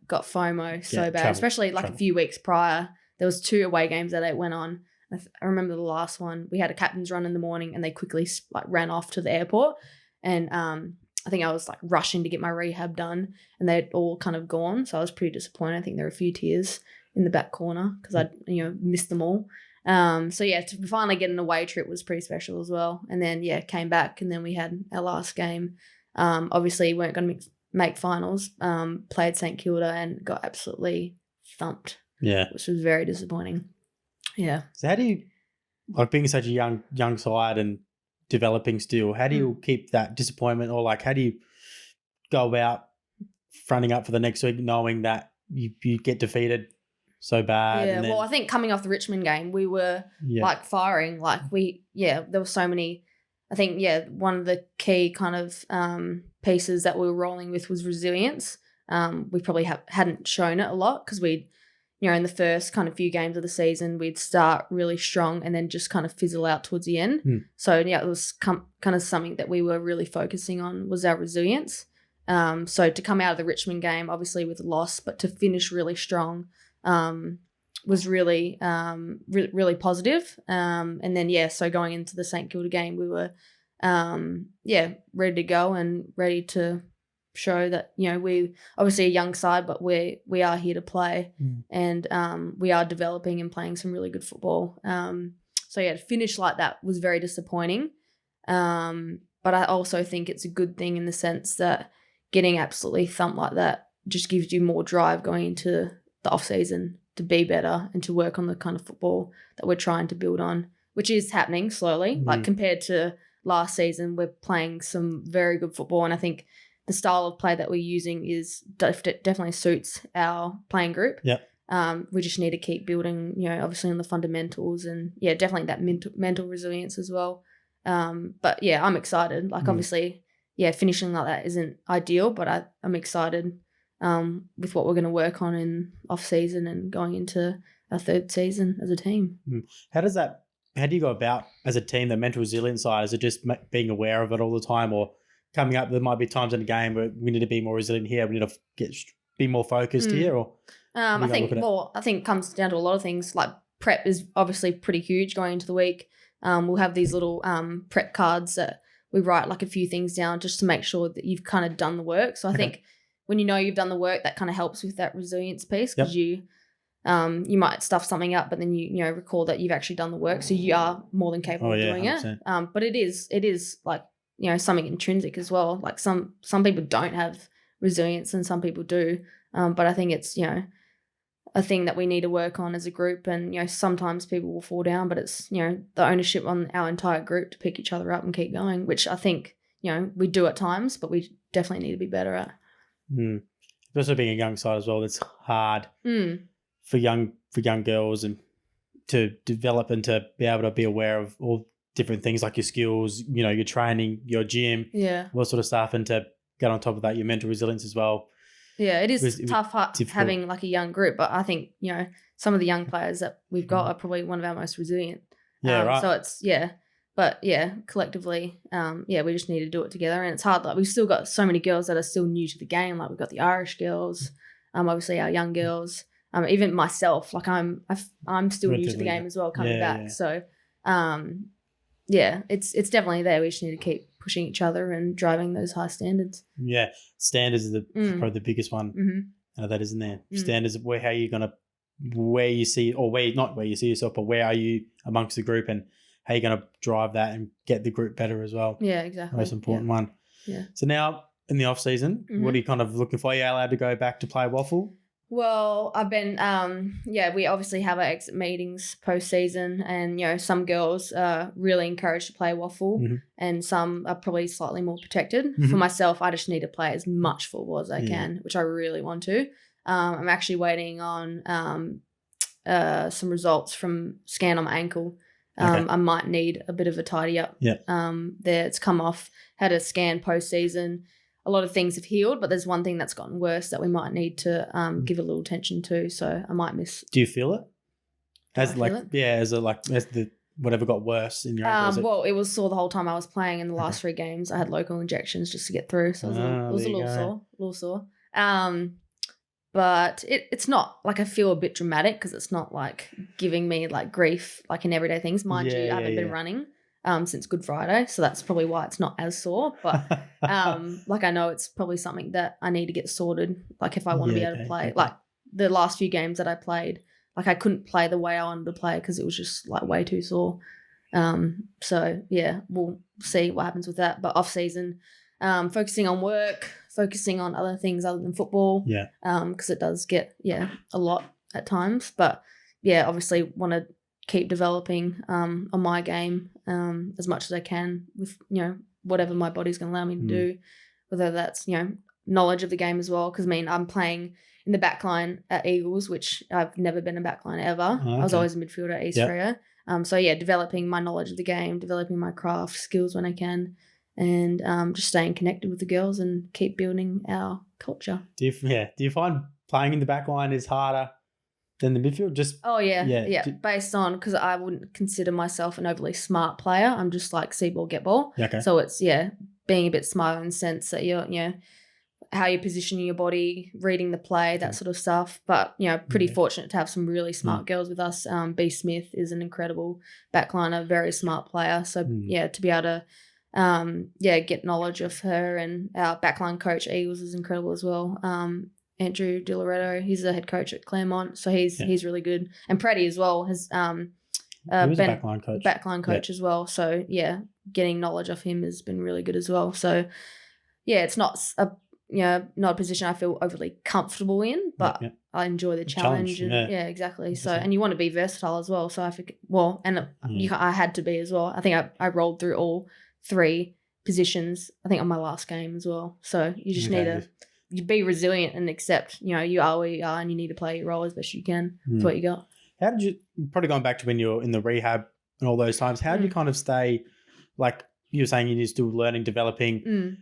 got FOMO so bad, especially like a few weeks prior. There was 2 away games that I went on. I remember the last one. We had a captain's run in the morning and they quickly ran off to the airport. And I think I was like rushing to get my rehab done and they'd all kind of gone. So I was pretty disappointed. I think there were a few tears in the back corner because I'd, missed them all. To finally get an away trip was pretty special as well. And then, came back and then we had our last game. Obviously weren't going to make finals, played St Kilda and got absolutely thumped. Yeah. Which was very disappointing. Yeah. So how do you, like being such a young side and developing still, how do you keep that disappointment or like how do you go about fronting up for the next week knowing that you get defeated so bad? Yeah, well, I think coming off the Richmond game, we were like firing. Like there were so many. I think, one of the key kind of pieces that we were rolling with was resilience. we probably hadn't shown it a lot because we'd, in the first kind of few games of the season, we'd start really strong and then just kind of fizzle out towards the end. So, it was kind of something that we were really focusing on was our resilience. So to come out of the Richmond game, obviously with a loss, but to finish really strong was really, really positive. And then, so going into the St Kilda game, we were, ready to go and ready to show that, we obviously a young side, but we are here to play and we are developing and playing some really good football. To finish like that was very disappointing. But I also think it's a good thing in the sense that getting absolutely thumped like that just gives you more drive going into the off season to be better and to work on the kind of football that we're trying to build on, which is happening slowly. Like compared to last season, we're playing some very good football, and I think the style of play that we're using is definitely suits our playing group. We just need to keep building, obviously on the fundamentals and definitely that mental resilience as well. But I'm excited. Like obviously, finishing like that isn't ideal, but I'm excited with what we're going to work on in off season and going into our third season as a team. How do you go about as a team, the mental resilience side? Is it just being aware of it all the time, or coming up, there might be times in the game where we need to be more resilient here, we need to be more focused here? Or I think it comes down to a lot of things. Like prep is obviously pretty huge going into the week. We'll have these little prep cards that we write like a few things down just to make sure that you've kind of done the work. So I think when you've done the work, that kind of helps with that resilience piece because you might stuff something up, but then you recall that you've actually done the work, so you are more than capable of doing 100%. It. But it is like something intrinsic as well. Like some people don't have resilience and some people do. But I think it's a thing that we need to work on as a group, and sometimes people will fall down, but it's the ownership on our entire group to pick each other up and keep going, which I think we do at times, but we definitely need to be better at. Especially being a young side as well, it's hard for young girls and to develop and to be able to be aware of all different things like your skills, your training, your gym, all sort of stuff, and to get on top of that, your mental resilience as well. Yeah, it is tough having like a young group, but I think, some of the young players that we've got are probably one of our most resilient. Right. So it's, but collectively, we just need to do it together, and it's hard. Like we've still got so many girls that are still new to the game. Like we've got the Irish girls, obviously our young girls, even myself, like I'm still new to the game as well, coming back. So, it's definitely there. We just need to keep pushing each other and driving those high standards. Yeah, standards is probably the biggest one. That isn't there. Standards of where you see yourself, but where are you amongst the group, and how you're going to drive that and get the group better as well. Yeah, exactly. Most important one. Yeah. So now in the off season, what are you kind of looking for? Are you allowed to go back to play waffle? Well, I've been, we obviously have our exit meetings post-season, and, some girls are really encouraged to play waffle and some are probably slightly more protected. For myself, I just need to play as much football as I can, which I really want to. I'm actually waiting on some results from scan on my ankle. I might need a bit of a tidy up. There, it's come off, had a scan post-season. A lot of things have healed, but there's one thing that's gotten worse that we might need to give a little attention to. So I might miss. Do you feel it? As the whatever got worse in your ankle? Well, it was sore the whole time I was playing. In the last 3 games, I had local injections just to get through, so it was a little sore. But it's not like I feel a bit dramatic because it's not like giving me like grief like in everyday things. Mind you, I haven't been running since Good Friday, so that's probably why it's not as sore. But like I know it's probably something that I need to get sorted. Like if I want to be able to play, like the last few games that I played, like I couldn't play the way I wanted to play because it was just like way too sore. So we'll see what happens with that. But off season, focusing on work, focusing on other things other than football. Because it does get a lot at times. But obviously want to keep developing on my game as much as I can with whatever my body's going to allow me to do, whether that's knowledge of the game as well, because I'm playing in the backline at Eagles, which I've never been a backline ever. I was always a midfielder at East Freo. Developing my knowledge of the game, developing my craft skills when I can, and just staying connected with the girls and keep building our culture. Do you find playing in the back line is harder than the midfield? Yeah. Based on, because I wouldn't consider myself an overly smart player. I'm just like see ball, get ball. Okay. So it's being a bit smarter in the sense that you're how you're positioning your body, reading the play, that sort of stuff. But, pretty fortunate to have some really smart girls with us. B. Smith is an incredible backliner, very smart player. So, to be able to, get knowledge of her, and our backline coach, Eagles, is incredible as well. Andrew Di Loretto, he's the head coach at Claremont, so he's really good. And Preddy as well has been a backline coach as well. So, getting knowledge of him has been really good as well. So, it's not not a position I feel overly comfortable in, but I enjoy the challenge. And, exactly. So, and you want to be versatile as well. So I think, I had to be as well. I think I rolled through all 3 positions, I think, on my last game as well. So you just need to be resilient and accept, you are where you are and you need to play your role as best you can. That's what you got. How did you, probably going back to when you were in the rehab and all those times, how did you kind of stay, like, you were saying you're still learning, developing,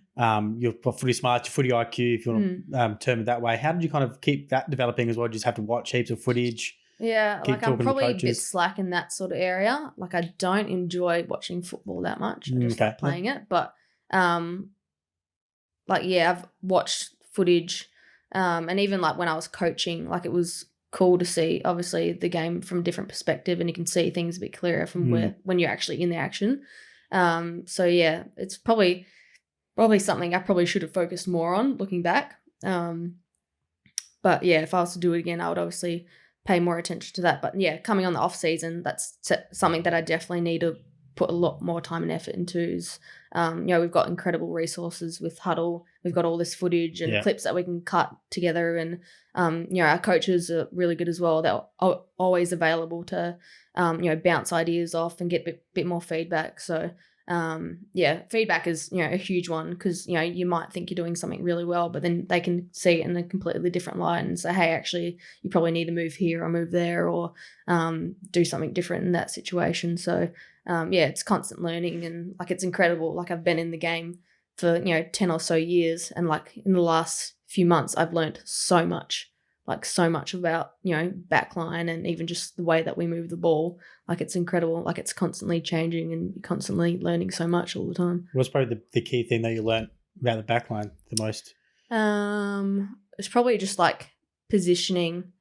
you're footy smart, your footy IQ, if you want to term it that way. How did you kind of keep that developing as well? Do you just have to watch heaps of footage? Yeah, like I'm probably a bit slack in that sort of area. Like I don't enjoy watching football that much. I just like playing it. But I've watched footage, and even like when I was coaching, like it was cool to see obviously the game from a different perspective, and you can see things a bit clearer from when you're actually in the action. It's probably something I probably should have focused more on looking back. But if I was to do it again, I would obviously pay more attention to that. But coming on the off season, that's something that I definitely need to put a lot more time and effort into. Is we've got incredible resources with Huddle. We've got all this footage and clips that we can cut together, and our coaches are really good as well. They're always available to bounce ideas off and get a bit more feedback. So feedback is a huge one, because you might think you're doing something really well, but then they can see it in a completely different light and say, hey, actually you probably need to move here or move there, or do something different in that situation. So it's constant learning, and like it's incredible. Like I've been in the game for 10 or so years, and like in the last few months I've learned so much about backline, and even just the way that we move the ball. Like it's incredible. Like it's constantly changing and constantly learning so much all the time. What's probably the key thing that you learned about the backline the most? It's probably just like positioning.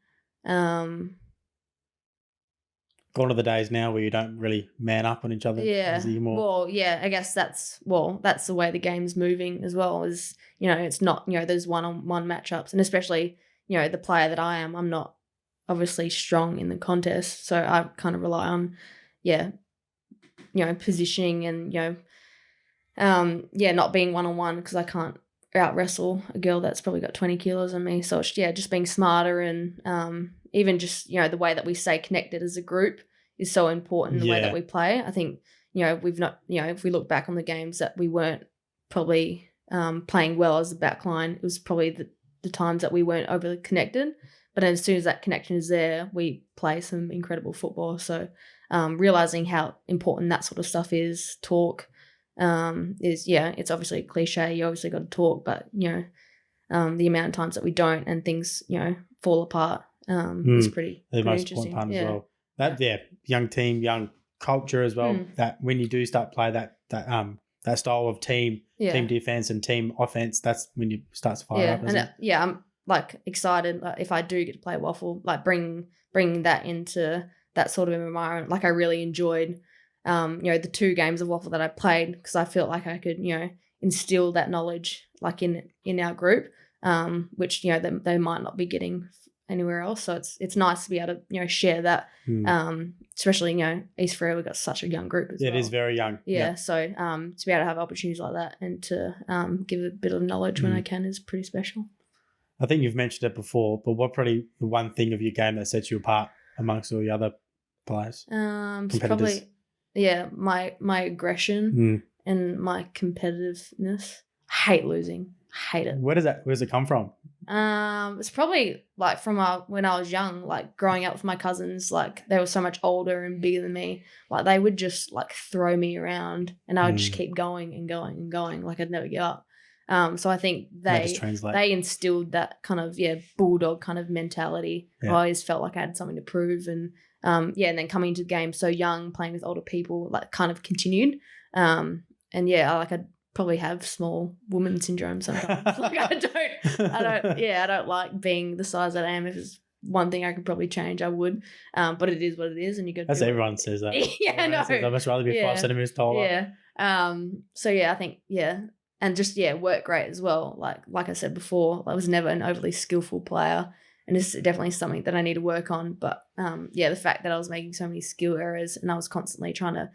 Gone are the days now where you don't really man up on each other. Yeah. More... I guess that's the way the game's moving as well. Is it's not there's one-on-one matchups, and especially the player that I am, I'm not obviously strong in the contest, so I kind of rely on positioning and not being one-on-one, because I can't out wrestle a girl that's probably got 20 kilos on me. So it's just being smarter, and even just the way that we stay connected as a group is so important. The way that we play, I think we've not if we look back on the games that we weren't probably playing well as a backline, it was probably the times that we weren't overly connected. But as soon as that connection is there, we play some incredible football. So realizing how important that sort of stuff is, talk, it's obviously a cliche. You obviously got to talk, but the amount of times that we don't, and things fall apart, is pretty the most interesting. Important part as well. That young team, young culture as well. That when you do start play that style of team defense and team offense, that's when you start to fire up. And I'm like excited if I do get to play waffle, like bringing that into that sort of environment. Like I really enjoyed the 2 games of waffle that I played, because I felt like I could instill that knowledge like in our group, which they might not be getting anywhere else. So it's nice to be able to share that, especially East Freo, we've got such a young group as well. It is very young. So to be able to have opportunities like that and to give a bit of knowledge when I can is pretty special. I think you've mentioned it before, but what probably the one thing of your game that sets you apart amongst all the other players? It's probably my aggression and my competitiveness. I hate losing. I hate it. Where does it come from? It's probably like from when I was young, like growing up with my cousins. Like they were so much older and bigger than me. Like they would just like throw me around, and I would just keep going and going and going. Like I'd never give up. So I think they instilled that kind of bulldog kind of mentality. I always felt like I had something to prove, and and then coming into the game so young, playing with older people, like kind of continued. I'd probably have small woman syndrome sometimes. Like I don't like being the size that I am. If it's one thing I could probably change, I would. But it is what it is, and you got. That's everyone says that. I know. I'd much rather be 5 centimeters taller. Yeah. I think and just work great as well. Like I said before, I was never an overly skillful player, and it's definitely something that I need to work on. But the fact that I was making so many skill errors and I was constantly trying to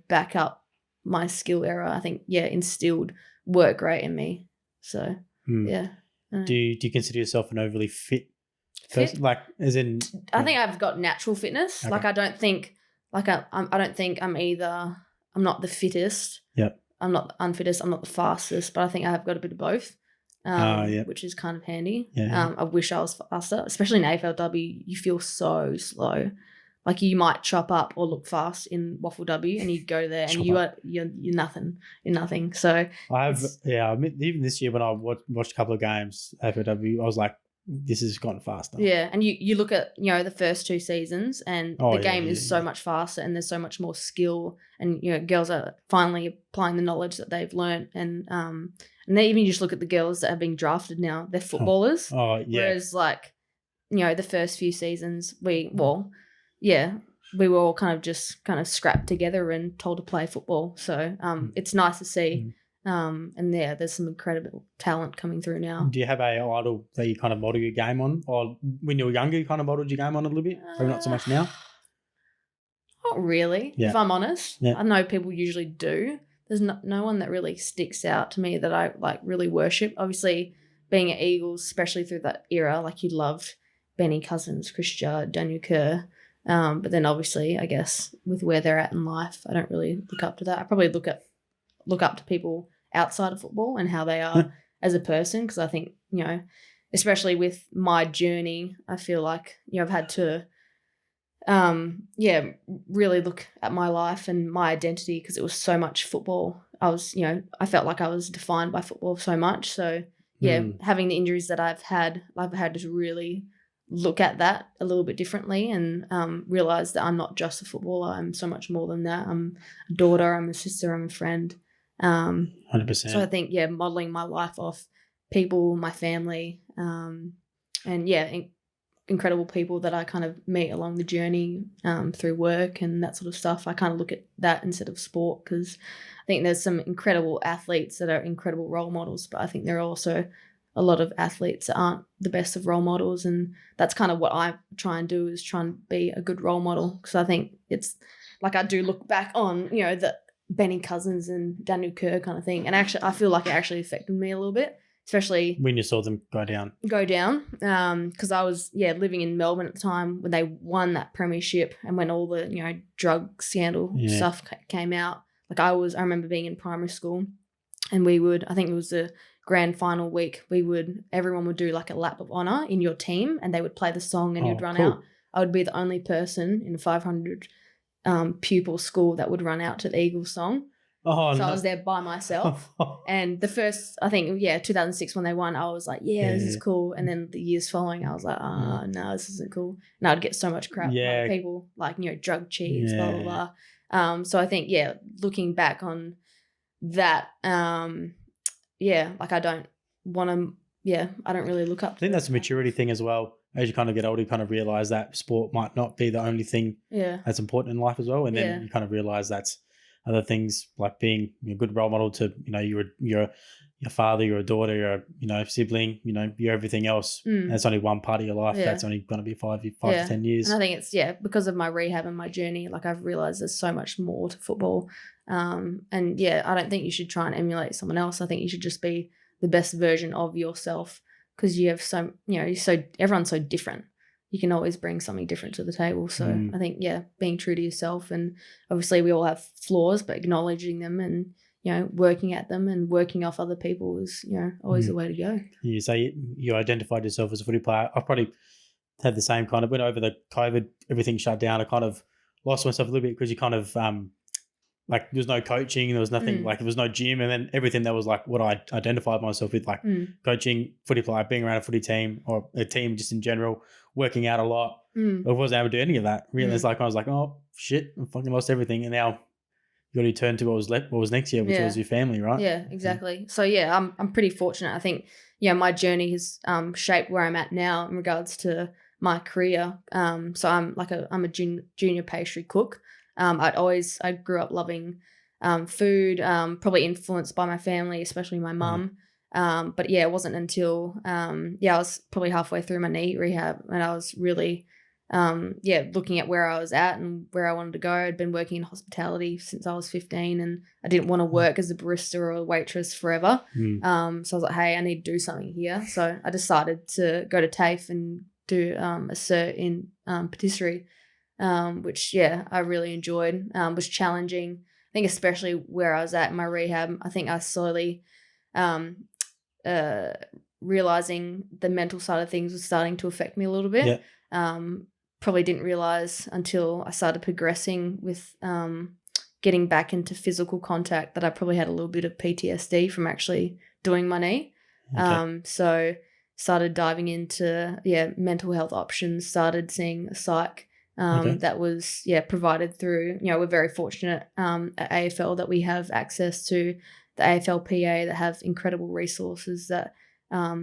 back up my skill error, I think instilled work rate in me. So Do you consider yourself an overly fit person? Like, as in, I think I've got natural fitness. Okay. Like I don't think I'm not the fittest. Yep. I'm not the unfittest. I'm not the fastest, but I think I have got a bit of both. Which is kind of handy. Yeah. I wish I was faster, especially in AFLW. You feel so slow. Like you might chop up or look fast in Waffle W, and you go there and you're nothing. You're nothing. So even this year when I watched a couple of games AFLW, I was like, this has gone faster. Yeah, and you look at the first 2 seasons, and the game is so much faster, and there's so much more skill, and girls are finally applying the knowledge that they've learned, and they even just look at the girls that have been drafted now, they're footballers. Whereas the first few seasons we were all kind of scrapped together and told to play football. So it's nice to see. There's some incredible talent coming through now. Do you have a idol that you kind of model your game on? Or when you were younger, you kind of modeled your game on a little bit? Probably not so much now? Not really, if I'm honest. Yeah. I know people usually do. There's no one that really sticks out to me that I really worship. Obviously, being at Eagles, especially through that era, you loved Benny Cousins, Chris Judd, Daniel Kerr. But then obviously, I guess, with where they're at in life, I don't really look up to that. I probably look up to people outside of football and how they are as a person, because I think, especially with my journey, I feel like, I've had to, really look at my life and my identity, because it was so much football. I felt like I was defined by football so much. So, having the injuries that I've had to really look at that a little bit differently and realize that I'm not just a footballer. I'm so much more than that. I'm a daughter, I'm a sister, I'm a friend. 100%. So I think, modeling my life off people, my family, incredible people that I kind of meet along the journey through work and that sort of stuff. I kind of look at that instead of sport, because I think there's some incredible athletes that are incredible role models, but I think there are also a lot of athletes that aren't the best of role models, and that's kind of what I try and do, is try and be a good role model, because I think it's I do look back on, the Benny Cousins and Daniel Kerr kind of thing, and actually I feel like it actually affected me a little bit, especially when you saw them go down, because I was living in Melbourne at the time when they won that premiership, and when all the drug scandal stuff came out. I remember being in primary school, and I think it was the grand final week, everyone would do a lap of honour in your team, and they would play the song, and you'd run out. I would be the only person in a 500 pupil school that would run out to the Eagles song. I was there by myself. And the first, I think, 2006 when they won, I was like, this is cool. And then the years following, I was like, no, this isn't cool. And I'd get so much crap from people drug cheats, blah, blah, blah. So I think, looking back on that, I don't want to, I don't really look up to I think that's a maturity thing as well. As you kind of get older, you kind of realise that sport might not be the only thing that's important in life as well. And then you kind of realise that's other things, like being a good role model to, your father, your daughter, your sibling, you're everything else. And it's only one part of your life that's only going to be 5 to 10 years. And I think it's, because of my rehab and my journey, I've realised there's so much more to football. I don't think you should try and emulate someone else. I think you should just be the best version of yourself, because you have everyone's so different. You can always bring something different to the table. So I think, being true to yourself, and obviously we all have flaws, but acknowledging them and, working at them and working off other people is, always the way to go. You say you identified yourself as a footy player. I probably had the same kind of, when over the COVID, everything shut down, I kind of lost myself a little bit, because you kind of, like there was no coaching, there was nothing, like there was no gym, and then everything that was like what I identified myself with, like coaching, footy player, being around a footy team or a team just in general, working out a lot. I wasn't able to do any of that. Really, it's like I was like, oh shit, I fucking lost everything, and now you got to turn to what was next year, which was your family, right? Yeah, exactly. So yeah, I'm pretty fortunate. I think my journey has shaped where I'm at now in regards to my career. So I'm a junior pastry cook. I grew up loving food, probably influenced by my family, especially my mum. But yeah, it wasn't until I was probably halfway through my knee rehab and I was really looking at where I was at and where I wanted to go. I'd been working in hospitality since I was 15 and I didn't want to work as a barista or a waitress forever. So I was like, hey, I need to do something here. So I decided to go to TAFE and do a cert in patisserie, which I really enjoyed. Was challenging. I think especially where I was at in my rehab, I think I slowly realizing the mental side of things was starting to affect me a little bit. Probably didn't realize until I started progressing with getting back into physical contact that I probably had a little bit of PTSD from actually doing my knee. So started diving into mental health options, started seeing a psych that was provided through, we're very fortunate at AFL that we have access to the AFLPA that have incredible resources that are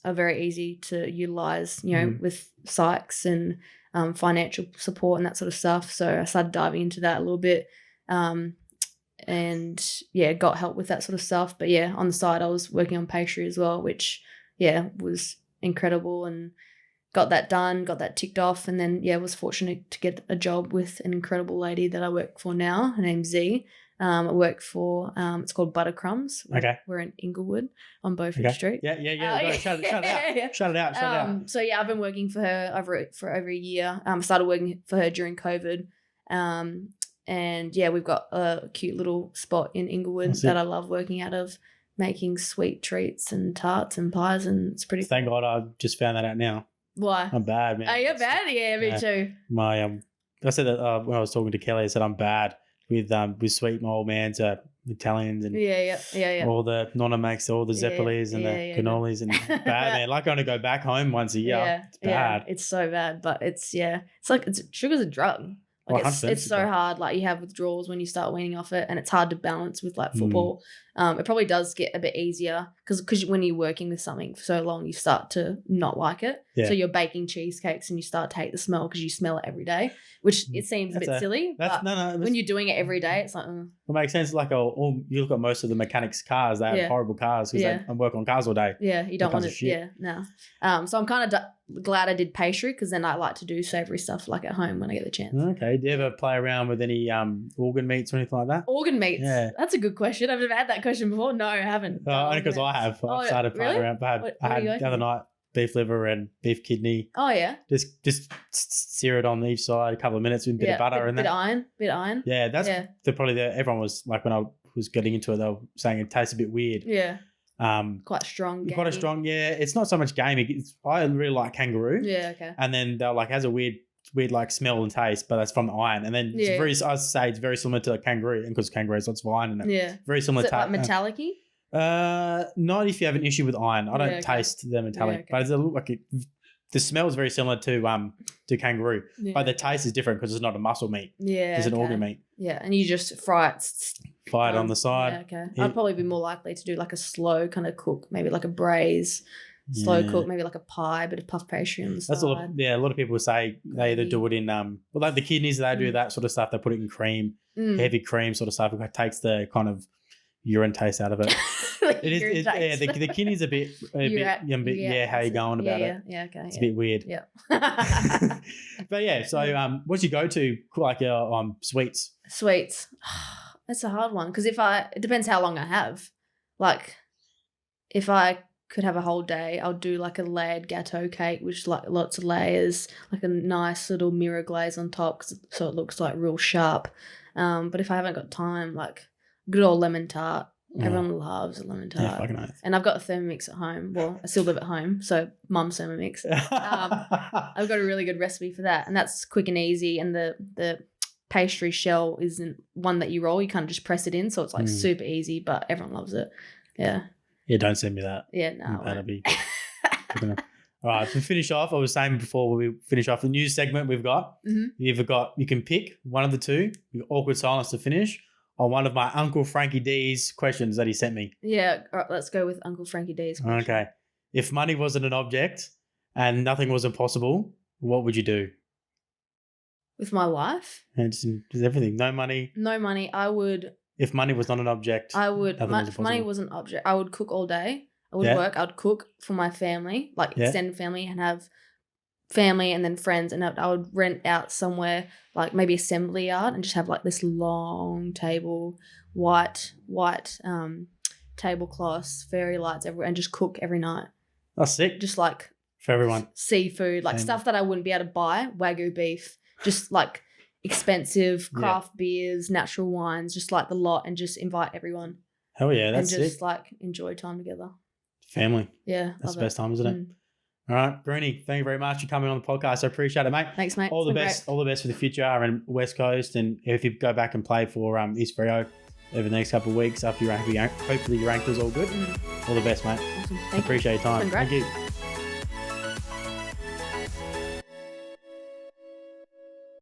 very easy to utilize, with psychs and financial support and that sort of stuff. So I started diving into that a little bit and got help with that sort of stuff. But on the side I was working on pastry as well, which was incredible and got that done, got that ticked off, and then was fortunate to get a job with an incredible lady that I work for now. Her name's Z. I work for it's called Buttercrumbs. We're in Inglewood on Beaufort Street. Shout it out. Shout it out. So I've been working for her for over a year. Started working for her during COVID. And we've got a cute little spot in Inglewood that I love working out of, making sweet treats and tarts and pies, and it's pretty. Thank God I just found that out now. Why? I'm bad, man. Are you bad? Yeah, me too. My I said that when I was talking to Kelly, I said I'm bad with sweet. My old man's Italians and all the nonna makes all the zeppelis and the cannolis and bad, man. Like I want to go back home once a year. It's bad. It's so bad, but it's like sugar's a drug. Like it's so hard. Like you have withdrawals when you start weaning off it, and it's hard to balance with like football. It probably does get a bit easier because when you're working with something for so long, you start to not like it. So you're baking cheesecakes and you start to hate the smell because you smell it every day, which it seems a bit silly. But when you're doing it every day, it's like. It makes sense. Like you look at most of the mechanics' cars; they have horrible cars because they work on cars all day. Yeah, you don't want to. Yeah, no. So I'm kind of glad I did pastry because then I like to do savoury stuff like at home when I get the chance. Okay. Do you ever play around with any organ meats or anything like that? Organ meats? Yeah. That's a good question. I've never had that question before. No, I haven't. Only because I have. I've started playing around. I had the other night beef liver and beef kidney. Oh, yeah? Just sear it on each side, a couple of minutes with a bit of butter. Bit of iron. Yeah, that's everyone was like when I was getting into it, they were saying it tastes a bit weird. Yeah. Quite strong. Quite a strong, It's not so much gamey. I really like kangaroo. Yeah, okay. And then they're like has a weird like smell and taste, but that's from the iron. And then I'd say it's very similar to a kangaroo, and because kangaroo has lots of iron in it. Yeah. Very similar to like metallic-y? Not if you have an issue with iron. I don't taste the metallic, but it's the smell is very similar to kangaroo, but the taste is different because it's not a muscle meat. Yeah, it's an organ meat. Yeah, and you just fry it. Fry it on the side. Yeah, okay. I'd probably be more likely to do like a slow kind of cook, maybe like a braise, slow cook, maybe like a pie, bit of puff pastry on the side. That's a lot of people say they either do it in like the kidneys, they do that sort of stuff. They put it in cream, heavy cream sort of stuff. It takes the kind of urine taste out of it. It is, the kidney's a bit, how you going about it? Yeah, okay. It's a bit weird. Yeah. But so what's your go-to like sweets? Sweets. That's a hard one because it depends how long I have. Like if I could have a whole day, I'll do like a layered gâteau cake, which is like lots of layers, like a nice little mirror glaze on top so it looks like real sharp. But if I haven't got time, like good old lemon tart. Everyone loves a lemon tart. Yeah, fucking nice. And I've got a Thermomix at home. Well, I still live at home, so mum's Thermomix. I've got a really good recipe for that, and that's quick and easy. And the pastry shell isn't one that you roll. You kind of just press it in. So it's like super easy, but everyone loves it. Yeah. Yeah, don't send me that. Yeah, no. That'll be... All right, to finish off, I was saying before we finish off the news segment we've got, you can pick one of the two, awkward silence to finish, or one of my Uncle Frankie D's questions that he sent me. Yeah, all right, let's go with Uncle Frankie D's question. Okay. If money wasn't an object and nothing was impossible, what would you do? With my life? And just everything. No money. No money. I would... If money was not an object, if money was an object, I would cook all day. I would work. I would cook for my family, like extended family, and have family and then friends. And I would rent out somewhere, like maybe assembly yard, and just have like this long table, white tablecloths, fairy lights everywhere, and just cook every night. That's sick. Just like for everyone, seafood, like stuff that I wouldn't be able to buy, Wagyu beef, just like expensive craft beers, natural wines, just like the lot, and just invite everyone. Hell yeah, that's sick. And just sick. like enjoy time together. Family. Yeah. That's the best time, isn't it? All right, Greenie, thank you very much for coming on the podcast. I appreciate it, mate. Thanks, mate. All the best. Great. All the best for the future and West Coast. And if you go back and play for East Freo over the next couple of weeks after hopefully your ankle's all good. All the best, mate. Awesome. Appreciate your time. Thank you.